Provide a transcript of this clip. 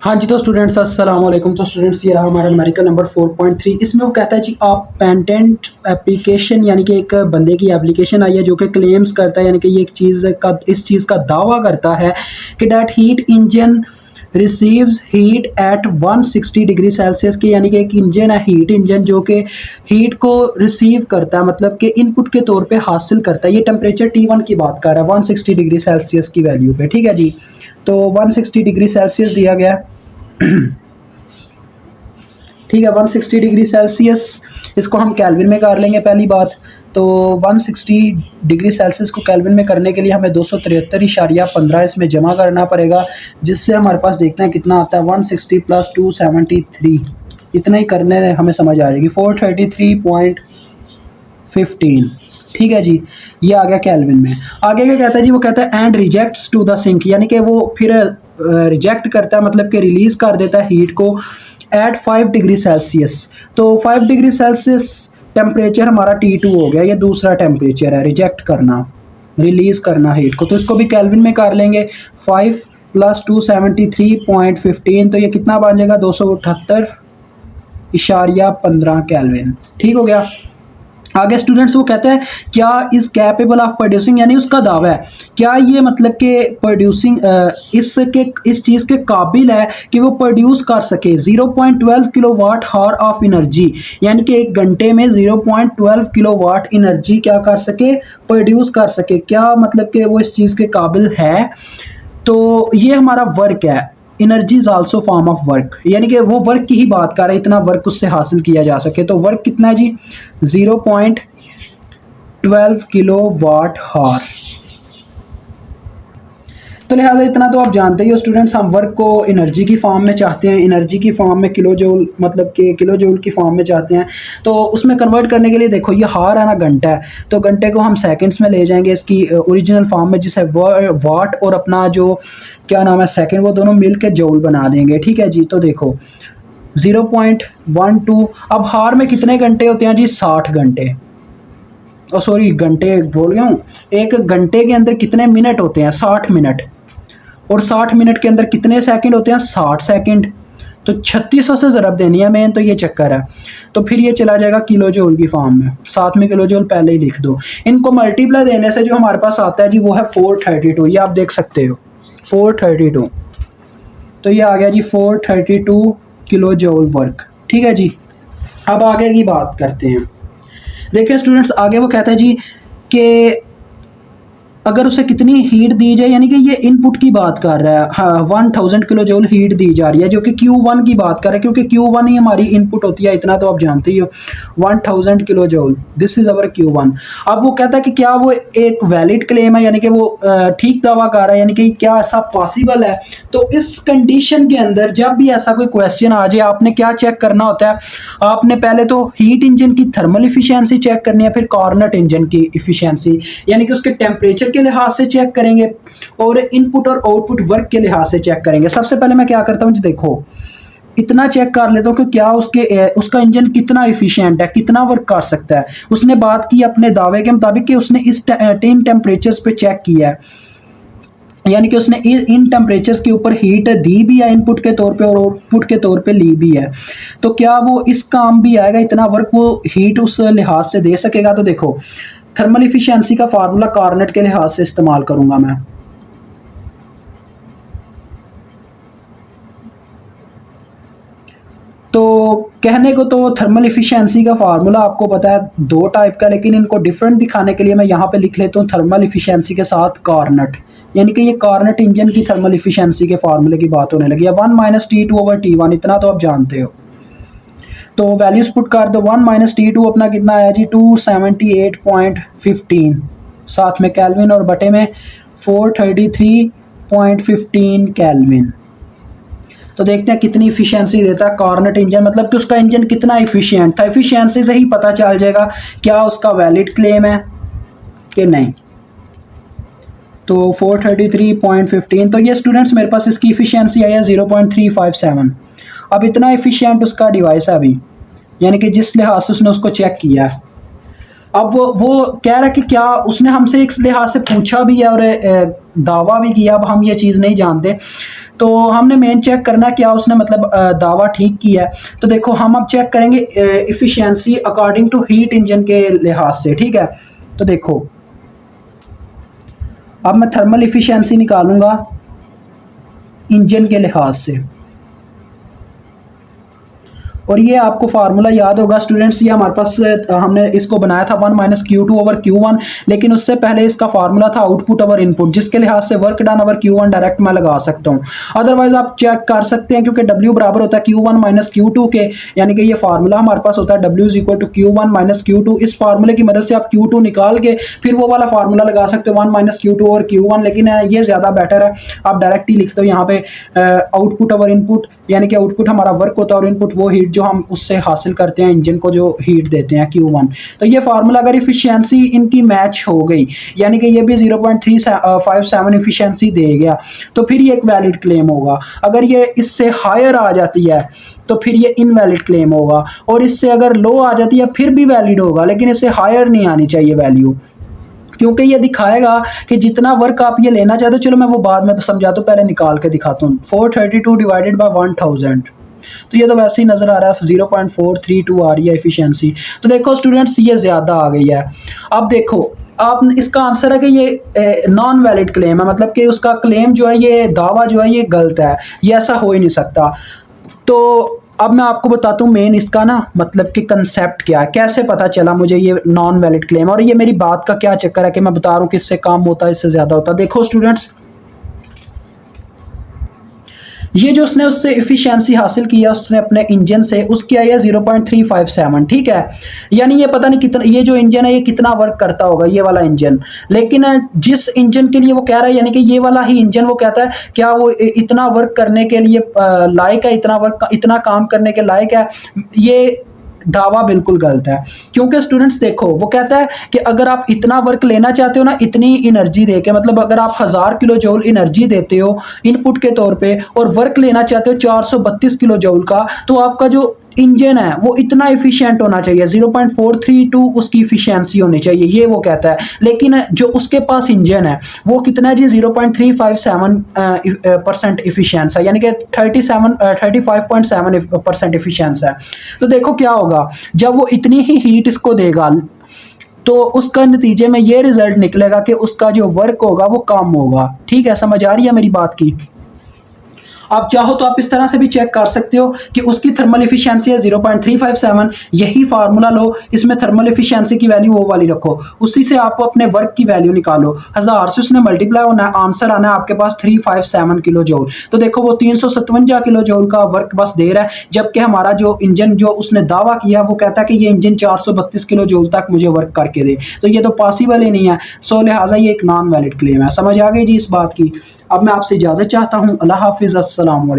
हाँ जी, तो स्टूडेंट्स अस्सलाम वालेकुम। तो स्टूडेंट्स ये रहा हमारा न्यूमेरिकल नंबर 4.3। इसमें वो कहता है जी आप पेटेंट एप्लीकेशन यानी कि एक बंदे की एप्लीकेशन आई है जो कि क्लेम्स करता है यानी कि ये एक चीज़ का इस चीज़ का दावा करता है कि that heat engine receives heat at 160 degree Celsius की, यानी कि एक इंजन है हीट इंजन जो कि हीट को रिसीव करता है, मतलब कि इनपुट के तौर पे हासिल करता है। ये टेम्परेचर T1 की बात कर रहा है 160 डिग्री सेल्सियस की वैल्यू पे, ठीक है जी। तो 160 डिग्री सेल्सियस दिया गया है। ठीक है, 160 डिग्री सेल्सियस इसको हम केल्विन में कर लेंगे पहली बात। तो 160 डिग्री सेल्सियस को केल्विन में करने के लिए हमें 273.15 इसमें जमा करना पड़ेगा, जिससे हमारे पास देखते हैं कितना आता है। 160 प्लस 273, इतना ही करने हमें समझ आ जाएगी 433.15। ठीक है जी, ये आ गया केल्विन में। आगे क्या कहता है जी, वो कहता है and rejects to the sink, यानी कि वो फिर रिजेक्ट करता है, मतलब कि रिलीज कर देता है हीट को एट 5 डिग्री सेल्सियस। तो 5 डिग्री सेल्सियस टेम्परेचर हमारा T2 हो गया। ये दूसरा टेम्परेचर है रिजेक्ट करना, रिलीज करना हीट को, तो इसको भी केल्विन में कर लेंगे। 5 प्लस 273.15, तो ये कितना बन जाएगा 278.15 केल्विन। ठीक हो गया। आगे स्टूडेंट्स वो कहता है क्या इज कैपेबल ऑफ प्रोड्यूसिंग, यानी उसका दावा है क्या ये मतलब कि प्रोड्यूसिंग इस चीज़ के काबिल है कि वो प्रोड्यूस कर सके 0.12 किलोवाट हावर ऑफ एनर्जी, यानी कि एक घंटे में 0.12 किलोवाट एनर्जी क्या कर सके, प्रोड्यूस कर सके। क्या मतलब कि वो इस चीज़ के काबिल है। तो ये हमारा वर्क है, energy is also form of work, यानी कि वो वर्क की ही बात कर रहे हैं, इतना वर्क उससे हासिल किया जा सके। तो वर्क कितना है जी 0.12 किलो वाट हार। तो लिहाजा इतना तो आप जानते ही हो स्टूडेंट्स, हम वर्क को एनर्जी की फॉर्म में चाहते हैं, एनर्जी की फॉर्म में किलो जूल, मतलब कि किलो जूल की फॉर्म में चाहते हैं। तो उसमें कन्वर्ट करने के लिए देखो ये हार है ना घंटा है, तो घंटे को हम सेकंड्स में ले जाएंगे इसकी ओरिजिनल फॉर्म में, जिसे वाट और अपना जो क्या नाम है सेकंड, वो दोनों मिल के जूल बना देंगे। ठीक है जी। तो देखो 0.12, अब हार में कितने घंटे होते हैं जी 60 घंटे, और सॉरी घंटे बोल गया हूँ। एक घंटे के अंदर कितने मिनट होते हैं 60 मिनट, और 60 मिनट के अंदर कितने सेकंड होते हैं 60 सेकंड। तो 3600 से ज़रब देनी है मेन, तो ये चक्कर है। तो फिर ये चला जाएगा किलो जूल की फॉर्म में, साथ में किलो जूल पहले ही लिख दो। इनको मल्टीप्लाई देने से जो हमारे पास आता है जी वो है 432, ये आप देख सकते हो 432। तो ये आ गया जी 432 किलो जूल वर्क। ठीक है जी। अब आगे की बात करते हैं। देखिए स्टूडेंट्स आगे वो कहता है जी कि अगर उसे कितनी हीट दी जाए, यानी कि ये इनपुट की बात कर रहा है। हाँ, 1000 किलो जूल हीट दी जा रही है, जो कि Q1 की बात कर रहा है, क्योंकि Q1 ही हमारी इनपुट होती है, इतना तो आप जानते ही हो। 1000 kilo joule, this is our Q1। अब वो कहता है कि क्या वो एक वैलिड क्लेम है, यानी कि वो ठीक दावा कर रहा है, यानी कि क्या ऐसा पॉसिबल है। तो इस कंडीशन के अंदर जब भी ऐसा कोई क्वेश्चन आ जाए, आपने क्या चेक करना होता है, आपने पहले तो हीट इंजन की थर्मल इफिशियंसी चेक करनी है, फिर कार्नट इंजन की इफिशियंसी, यानी कि उसके टेम्परेचर के लिहाज से चेक करेंगे, और इनपुट और आउटपुट वर्क के लिहाज से चेक करेंगे। सबसे पहले मैं क्या करता हूँ जी, देखो इतना चेक कर लेता हूँ कि क्या उसका इंजन कितना इफिशिएंट है, कितना वर्क कर सकता है। उसने बात की अपने दावे के मुताबिक कि उसने इस 10 टेम्परेचर्स पे चेक किया है, यानी कि उसने इन टेम्परेचर्स के ऊपर हीट दी भी है इनपुट के तौर पे और आउटपुट के तौर पे ली भी है। तो क्या वो इस काम भी आएगा, इतना वर्क वो हीट उस लिहाज से दे सकेगा। तो देखो थर्मल इफिशियंसी का फार्मूला कार्नेट के लिहाज से इस्तेमाल करूंगा मैं। तो कहने को तो थर्मल इफिशियंसी का फार्मूला आपको पता है दो टाइप का, लेकिन इनको डिफरेंट दिखाने के लिए मैं यहाँ पे लिख लेता हूँ थर्मल इफिशियंसी के साथ कार्नेट, यानी कि ये कार्नेट इंजन की थर्मल इफिशियंसी के फार्मूले की बात होने लगी है। 1 माइनस T2/T1, इतना तो आप जानते हो। तो वैल्यूज पुट कर दो। 1 माइनस T2 अपना कितना आया जी 278.15, साथ में कैलविन और बटे में 433.15 कैलविन। तो देखते हैं कितनी इफिशियंसी देता है कार्नेट इंजन, मतलब कि उसका इंजन कितना इफिशियंट था। इफिशियंसी से ही पता चल जाएगा क्या उसका वैलिड क्लेम है कि नहीं। तो 433.15, तो ये स्टूडेंट्स मेरे पास इसकी इफिशियंसी आई है 0.357। अब इतना इफिशियंट उसका डिवाइस है अभी, यानी कि जिस लिहाज से उसने उसको चेक किया है। अब वो कह रहा है कि क्या उसने हमसे एक लिहाज से पूछा भी है और दावा भी किया, अब हम ये चीज़ नहीं जानते। तो हमने मेन चेक करना है क्या उसने मतलब दावा ठीक किया है। तो देखो हम अब चेक करेंगे efficiency according to heat engine के लिहाज से, ठीक है। तो देखो अब मैं थर्मल इफ़िशियंसी निकालूंगा इंजन के लिहाज से, और ये आपको फार्मूला याद होगा स्टूडेंट्स, ये हमारे पास हमने इसको बनाया था 1 माइनस Q2/Q1, लेकिन उससे पहले इसका फार्मूला था आउटपुट ओवर इनपुट, जिसके लिहाज से work done over Q1 direct मैं लगा सकता हूँ। अदरवाइज आप चेक कर सकते हैं क्योंकि W बराबर होता है Q1 माइनस Q2 के, यानी कि ये फार्मूला हमारे पास होता है W is equal to Q1 minus Q2। इस फार्मूले की मदद से आप Q2 निकाल के फिर वो वाला फार्मूला लगा सकते हो 1 माइनस Q2/Q1, लेकिन ये ज़्यादा बेटर है, आप डायरेक्ट ही लिख दो यहाँ पे आउटपुट ओवर इनपुट, यानी कि आउटपुट हमारा वर्क होता है और इनपुट वो हीट जो हम उससे हासिल करते हैं, इंजन को जो हीट देते हैं Q1। तो ये फार्मूला अगर इफिशियंसी इनकी मैच हो गई, यानी कि ये भी 0.357 इफिशियंसी दे गया, तो फिर ये एक वैलिड क्लेम होगा। अगर ये इससे हायर आ जाती है तो फिर ये इनवैलिड क्लेम होगा, और इससे अगर लो आ जाती है फिर भी वैलिड होगा, लेकिन इससे हायर नहीं आनी चाहिए वैल्यू, क्योंकि ये दिखाएगा कि जितना वर्क आप ये लेना चाहते हो। चलो मैं वो बाद में समझाता हूँ, पहले निकाल के दिखाता हूँ। 432 डिवाइडेड बाय 1000, तो ये तो वैसे ही नज़र आ रहा है, 0.432 आ रही है एफिशिएंसी। तो देखो स्टूडेंट्स ये ज़्यादा आ गई है। अब देखो आप इसका आंसर है कि ये नॉन वैलिड क्लेम है, मतलब कि उसका क्लेम जो है, ये दावा जो है ये गलत है, ये ऐसा हो ही नहीं सकता। तो अब मैं आपको बताता हूँ मेन इसका ना मतलब कि कंसेप्ट क्या है, कैसे पता चला मुझे ये नॉन वैलिड क्लेम है, और ये मेरी बात का क्या चक्कर है कि मैं बता रहा हूँ कि इससे कम होता है, इससे ज़्यादा होता है। देखो स्टूडेंट्स, ये जो उसने उससे इफिशियंसी हासिल किया उसने अपने इंजन से, उसकी आई है 0.357, ठीक है। यानी ये पता नहीं कितना, ये जो इंजन है ये कितना वर्क करता होगा ये वाला इंजन, लेकिन जिस इंजन के लिए वो कह रहा है, यानी कि ये वाला ही इंजन वो कहता है, क्या वो इतना वर्क करने के लिए लायक है, इतना काम करने के लायक है? ये दावा बिल्कुल गलत है, क्योंकि स्टूडेंट्स देखो वो कहता है कि अगर आप इतना वर्क लेना चाहते हो ना, इतनी एनर्जी देके, मतलब अगर आप 1000 किलो जूल एनर्जी देते हो इनपुट के तौर पे और वर्क लेना चाहते हो 432 किलो जूल का, तो आपका जो इंजन है वो इतना एफिशिएंट होना चाहिए, 0.432 उसकी इफिशियंसी होनी चाहिए, ये वो कहता है। लेकिन जो उसके पास इंजन है वो कितना है जी, 0.357% इफिशियंस है, यानी कि 35.7% इफिशियंस है। तो देखो क्या होगा जब वो इतनी ही हीट इसको देगा, तो उसका नतीजे में ये रिजल्ट निकलेगा कि उसका जो वर्क होगा वो कम होगा। ठीक है, समझ आ रही है मेरी बात की? आप चाहो तो आप इस तरह से भी चेक कर सकते हो कि उसकी थर्मल इफिशियंसी है 0.357, यही फार्मूला लो, इसमें थर्मल इफिशियंसी की वैल्यू वो वाली रखो, उसी से आप अपने वर्क की वैल्यू निकालो, 1000 से उसने मल्टीप्लाई होना है, आंसर आना है आपके पास 357 किलो जूल। तो देखो वो 357 किलो जूल का वर्क बस दे रहा है, जबकि हमारा जो इंजन जो उसने दावा किया वो कहता है कि ये इंजन 432 किलो जूल तक मुझे वर्क करके दे, तो ये तो पॉसिबल ही नहीं है। सो लिहाजा ये एक नॉन वैलिड क्लेम है। समझ आ गई जी इस बात की? अब मैं आपसे इजाज़त चाहता हूँ। अल्लाह हाफिज़, अस्सलाम वालेकुम।